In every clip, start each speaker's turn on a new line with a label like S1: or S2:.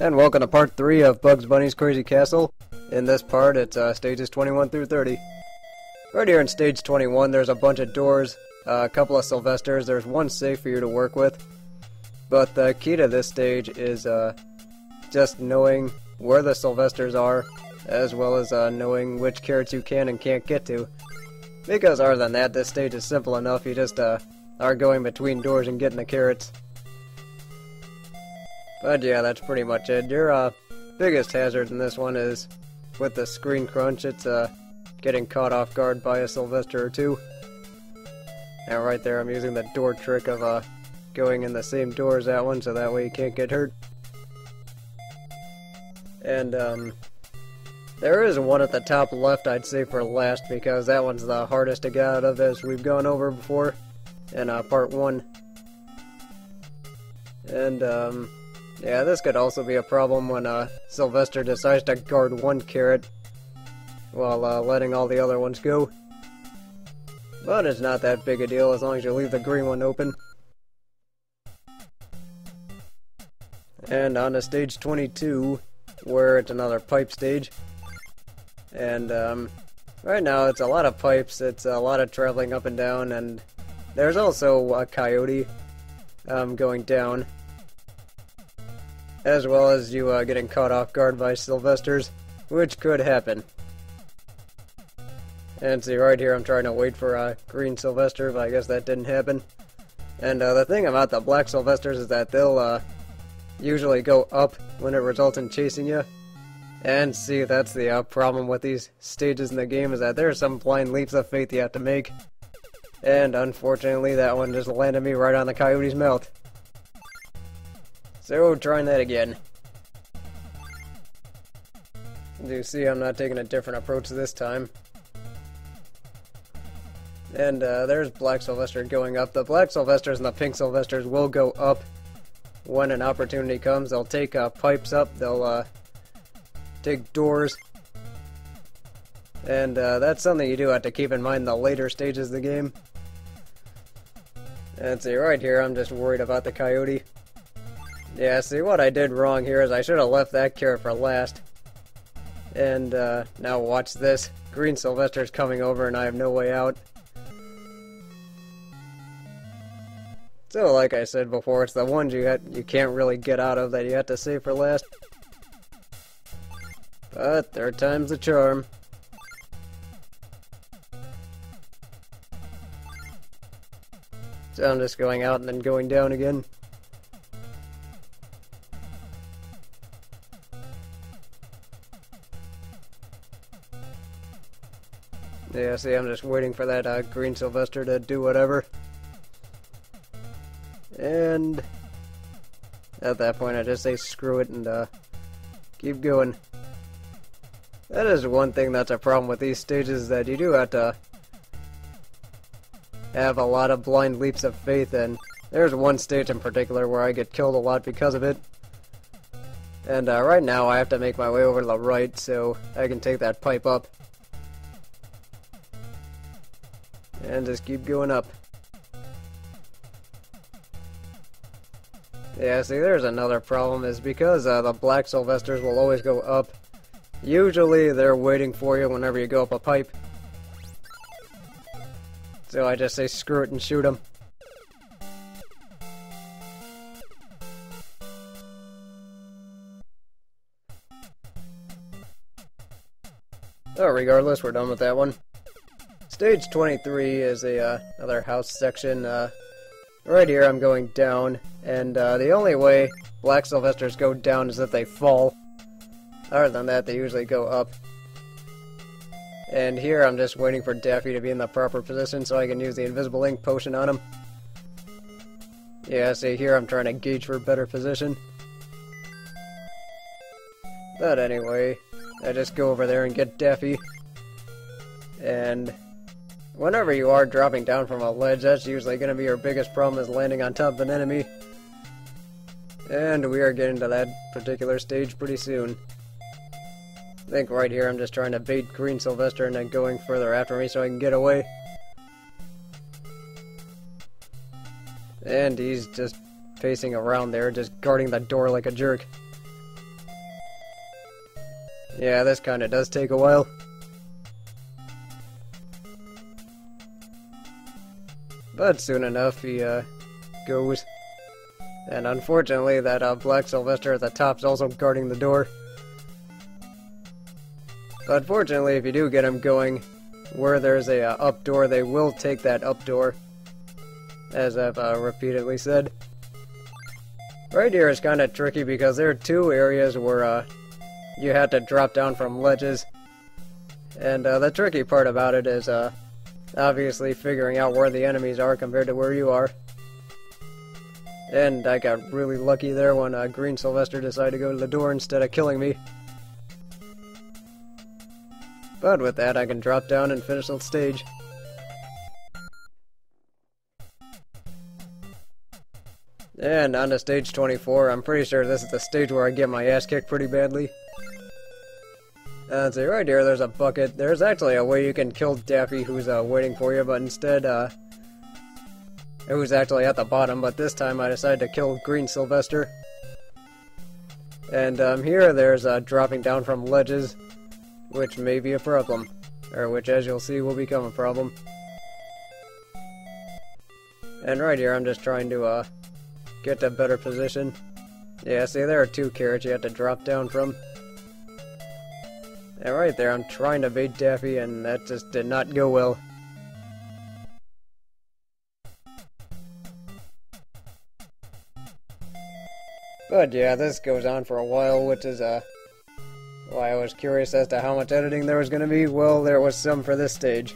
S1: And welcome to part 3 of Bunny's Crazy Castle. In this part, it's stages 21 through 30. Right here in stage 21, there's a bunch of doors, a couple of Sylvesters, there's one safe for you to work with. But the key to this stage is just knowing where the Sylvesters are, as well as knowing which carrots you can and can't get to. Because other than that, this stage is simple enough, you just are going between doors and getting the carrots. But yeah, that's pretty much it. Your biggest hazard in this one is with the screen crunch. It's getting caught off guard by a Sylvester or two. And right there I'm using the door trick of going in the same door as that one, so that way you can't get hurt. And there is one at the top left I'd say for last, because that one's the hardest to get out of, as we've gone over before in part 1. And yeah, this could also be a problem when Sylvester decides to guard one carrot while letting all the other ones go. But it's not that big a deal as long as you leave the green one open. And on to stage 22, where it's another pipe stage. And right now it's a lot of pipes, it's a lot of traveling up and down, and there's also a coyote going down, as well as you getting caught off guard by Sylvesters, which could happen. And see, right here I'm trying to wait for a green Sylvester, but I guess that didn't happen. And the thing about the black Sylvesters is that they'll usually go up when it results in chasing you. And see, that's the problem with these stages in the game, is that there are some blind leaps of faith you have to make. And unfortunately that one just landed me right on the coyote's mouth. So, trying that again. You see, I'm not taking a different approach this time. And there's Black Sylvester going up. The Black Sylvesters and the Pink Sylvesters will go up when an opportunity comes. They'll take pipes up, they'll take doors. And that's something you do have to keep in mind in the later stages of the game. And see, right here, I'm just worried about the coyote. Yeah, see, what I did wrong here is I should have left that carrot for last. And now watch this. Green Sylvester's coming over and I have no way out. So, like I said before, it's the ones you can't really get out of that you have to save for last. But third time's the charm. So I'm just going out and then going down again. Yeah, see, I'm just waiting for that green Sylvester to do whatever. And at that point I just say screw it and keep going. That is one thing that's a problem with these stages, is that you do have to have a lot of blind leaps of faith, and there's one stage in particular where I get killed a lot because of it. And right now I have to make my way over to the right so I can take that pipe up. And just keep going up. Yeah, see, there's another problem, is because the black Sylvesters will always go up. Usually they're waiting for you whenever you go up a pipe. So I just say screw it and shoot them. Oh, regardless, we're done with that one. Stage 23 is another house section. Right here I'm going down, and the only way black Sylvesters go down is if they fall. Other than that, they usually go up. And here I'm just waiting for Daffy to be in the proper position so I can use the invisible ink potion on him. Yeah, see, here I'm trying to gauge for a better position. But anyway, I just go over there and get Daffy. And whenever you are dropping down from a ledge, that's usually going to be your biggest problem, is landing on top of an enemy. And we are getting to that particular stage pretty soon. I think right here I'm just trying to bait Green Sylvester and then going further after me so I can get away. And he's just pacing around there, just guarding the door like a jerk. Yeah, this kinda does take a while. But soon enough, he, goes. And unfortunately, that, Black Sylvester at the top's also guarding the door. But fortunately, if you do get him going, where there's a, up door, they will take that up door. As I've, repeatedly said. Right here is kinda tricky because there are two areas where, you have to drop down from ledges. And, the tricky part about it is, obviously figuring out where the enemies are compared to where you are. And I got really lucky there when Green Sylvester decided to go to the door instead of killing me. But with that, I can drop down and finish the stage. And on to stage 24. I'm pretty sure this is the stage where I get my ass kicked pretty badly. Let's see, right here, there's a bucket. There's actually a way you can kill Daffy who's waiting for you, but instead, it was actually at the bottom, but this time I decided to kill Green Sylvester. And here, there's dropping down from ledges, which may be a problem. Or which, as you'll see, will become a problem. And right here, I'm just trying to, get to a better position. Yeah, see, there are two carrots you have to drop down from. And right there, I'm trying to bait Daffy, and that just did not go well. But yeah, this goes on for a while, which is, why I was curious as to how much editing there was going to be. Well, there was some for this stage.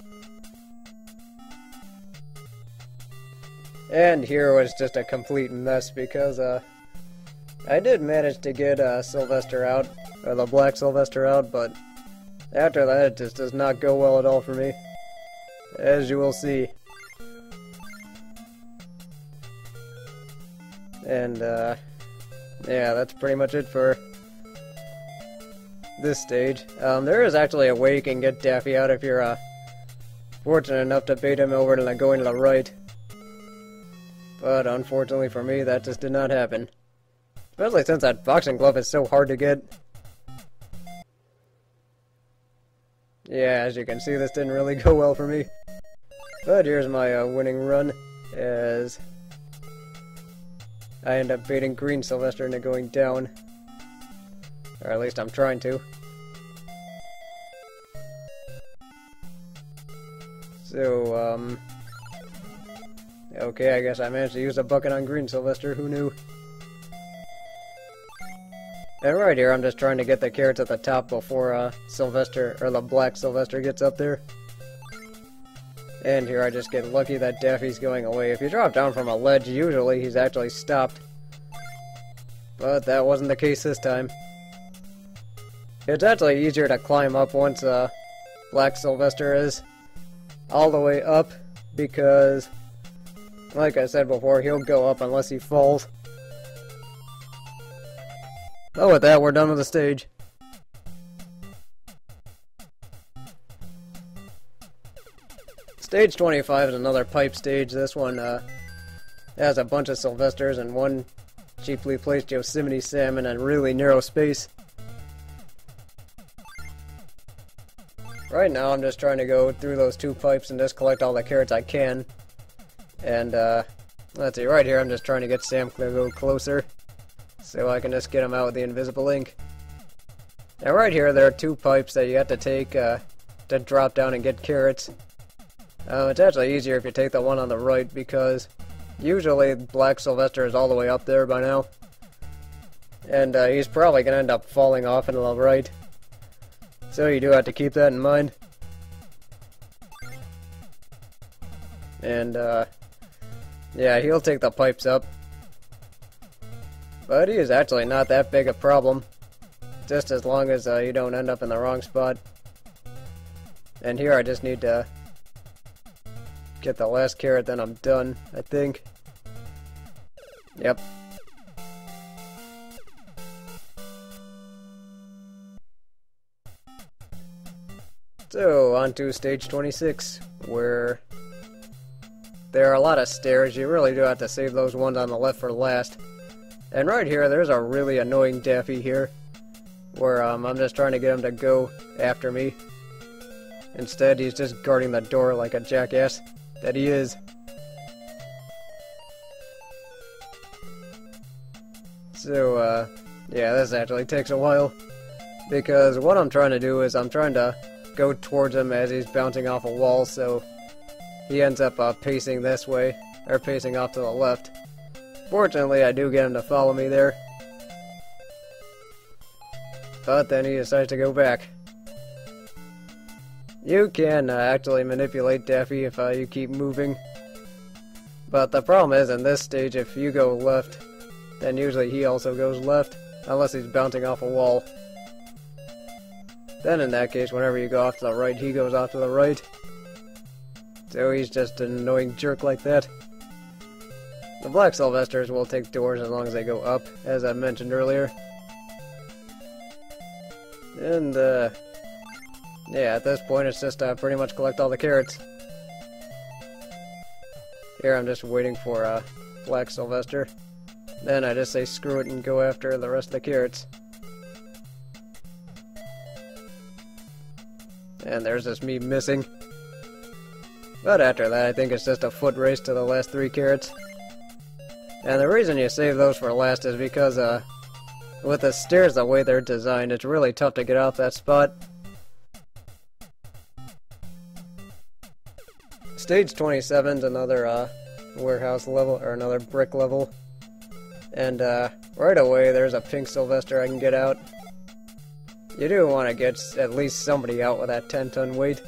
S1: And here was just a complete mess because, I did manage to get, Sylvester out, or the Black Sylvester out, but after that it just does not go well at all for me, as you will see. And, yeah, that's pretty much it for this stage. There is actually a way you can get Daffy out if you're, fortunate enough to bait him over to going to the right. But unfortunately for me, that just did not happen. Especially since that boxing glove is so hard to get. Yeah, as you can see, this didn't really go well for me. But here's my winning run, as I end up baiting Green Sylvester into going down. Or at least I'm trying to. So, okay, I guess I managed to use a bucket on Green Sylvester, who knew? And right here, I'm just trying to get the carrots at the top before, Sylvester, or the Black Sylvester gets up there. And here I just get lucky that Daffy's going away. If you drop down from a ledge, usually he's actually stopped. But that wasn't the case this time. It's actually easier to climb up once, Black Sylvester is all the way up, because, like I said before, he'll go up unless he falls. Oh, with that, we're done with the stage. Stage 25 is another pipe stage. This one has a bunch of Sylvesters and one cheaply placed Yosemite Sam in a really narrow space. Right now, I'm just trying to go through those two pipes and just collect all the carrots I can. And, let's see, right here, I'm just trying to get Sam to go closer, so I can just get him out with the invisible ink. Now right here, there are two pipes that you have to take to drop down and get carrots. It's actually easier if you take the one on the right, because usually Black Sylvester is all the way up there by now. And he's probably going to end up falling off into the right. So you do have to keep that in mind. And yeah, he'll take the pipes up. But he is actually not that big a problem, just as long as you don't end up in the wrong spot. And here I just need to get the last carrot, then I'm done, I think. Yep. So, on to stage 26, where there are a lot of stairs. You really do have to save those ones on the left for last. And right here, there's a really annoying Daffy here, where I'm just trying to get him to go after me. Instead, he's just guarding the door like a jackass that he is. So, yeah, this actually takes a while, because what I'm trying to do is I'm trying to go towards him as he's bouncing off a wall, so he ends up pacing this way, or pacing off to the left. Fortunately, I do get him to follow me there, but then he decides to go back. You can actually manipulate Daffy if you keep moving, but the problem is in this stage, if you go left, then usually he also goes left, unless he's bouncing off a wall. Then in that case, whenever you go off to the right, he goes off to the right. So he's just an annoying jerk like that. The Black Sylvesters will take doors as long as they go up, as I mentioned earlier. And, yeah, at this point it's just pretty much collect all the carrots. Here I'm just waiting for Black Sylvester. Then I just say screw it and go after the rest of the carrots. And there's just me missing. But after that, I think it's just a foot race to the last 3 carrots. And the reason you save those for last is because, with the stairs the way they're designed, it's really tough to get off that spot. Stage 27 is another, warehouse level, or another brick level. And, right away, there's a pink Sylvester I can get out. You do want to get at least somebody out with that 10-ton weight.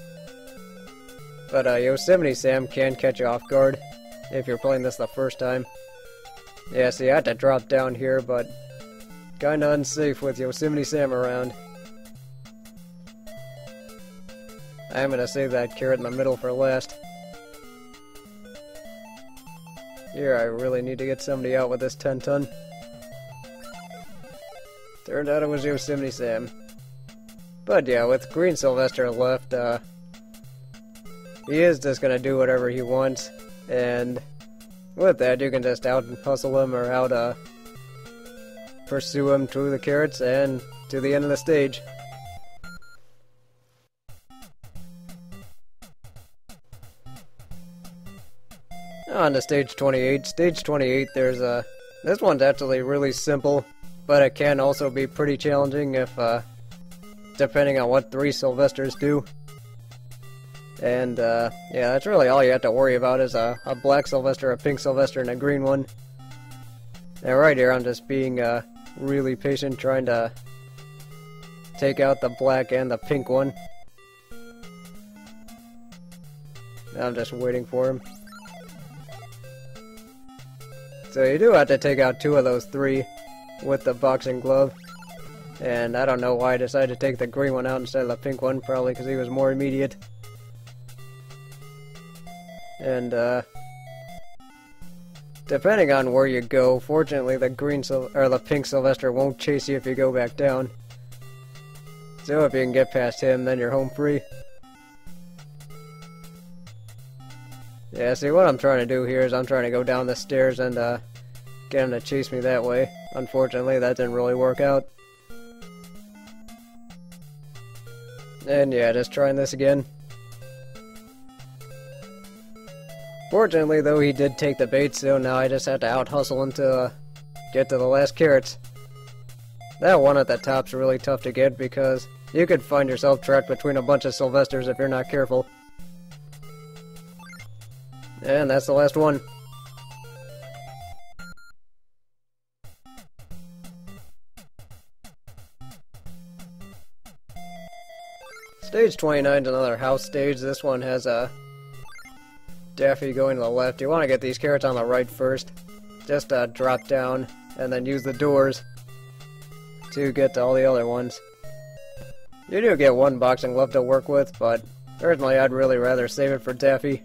S1: But Yosemite Sam can catch you off guard if you're playing this the first time. Yeah, see, I had to drop down here, but kinda unsafe with Yosemite Sam around. I'm gonna save that carrot in the middle for last. Here, I really need to get somebody out with this 10-ton. Turned out it was Yosemite Sam. But yeah, with Green Sylvester left, he is just gonna do whatever he wants, and with that you can just out-hustle him or pursue him through the carrots and to the end of the stage. On to stage 28. Stage 28, there's this one's actually really simple, but it can also be pretty challenging if, depending on what 3 Sylvesters do. And, yeah, that's really all you have to worry about is a black Sylvester, a pink Sylvester, and a green one. And right here, I'm just being, really patient, trying to take out the black and the pink one. I'm just waiting for him. So you do have to take out 2 of those 3 with the boxing glove. And I don't know why I decided to take the green one out instead of the pink one, probably because he was more immediate. And, depending on where you go, fortunately the pink Sylvester won't chase you if you go back down. So if you can get past him, then you're home free. Yeah, see, what I'm trying to do here is I'm trying to go down the stairs and, get him to chase me that way. Unfortunately, that didn't really work out. And yeah, just trying this again. Fortunately, though, he did take the bait, so now I just have to out-hustle him to, get to the last carrots. That one at the top's really tough to get because you could find yourself trapped between a bunch of Sylvesters if you're not careful. And that's the last one. Stage 29 is another house stage. This one has a Daffy going to the left. You want to get these carrots on the right first. Just drop down and then use the doors to get to all the other ones. You do get 1 boxing glove to work with, but personally I'd really rather save it for Daffy.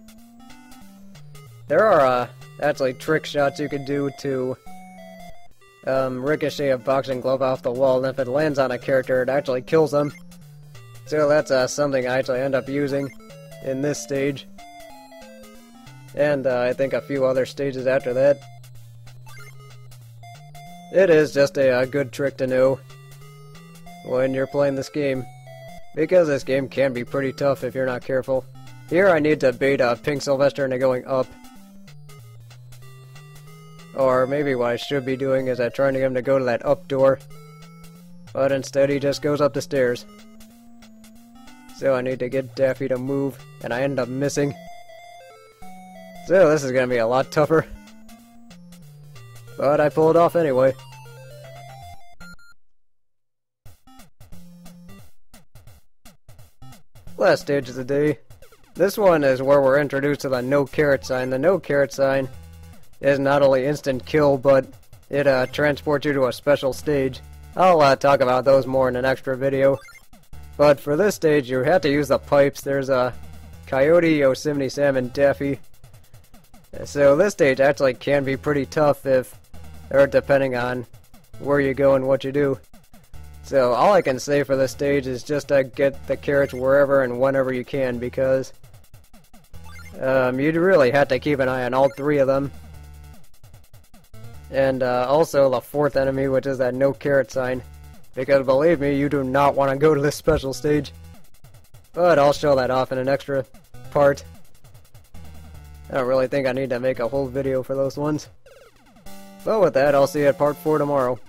S1: There are actually trick shots you can do to ricochet a boxing glove off the wall, and if it lands on a character it actually kills them. So that's something I actually end up using in this stage. And I think a few other stages after that. It is just a good trick to know. when you're playing this game, because this game can be pretty tough if you're not careful. Here I need to bait a Pink Sylvester into going up. Or maybe what I should be doing is trying to get him to go to that up door. But instead he just goes up the stairs. So I need to get Daffy to move, and I end up missing. So this is going to be a lot tougher. But I pull it off anyway. Last stage of the day. This one is where we're introduced to the no carrot sign. The no carrot sign is not only instant kill, but it transports you to a special stage. I'll talk about those more in an extra video. But for this stage, you have to use the pipes. There's a Coyote, Yosemite Sam, and Daffy. So this stage actually can be pretty tough or depending on where you go and what you do. So all I can say for this stage is just to get the carrots wherever and whenever you can, because you'd really have to keep an eye on all three of them. And also the fourth enemy, which is that no carrot sign. Because believe me, you do not want to go to this special stage. But I'll show that off in an extra part. I don't really think I need to make a whole video for those ones. But with that, I'll see you at part 4 tomorrow.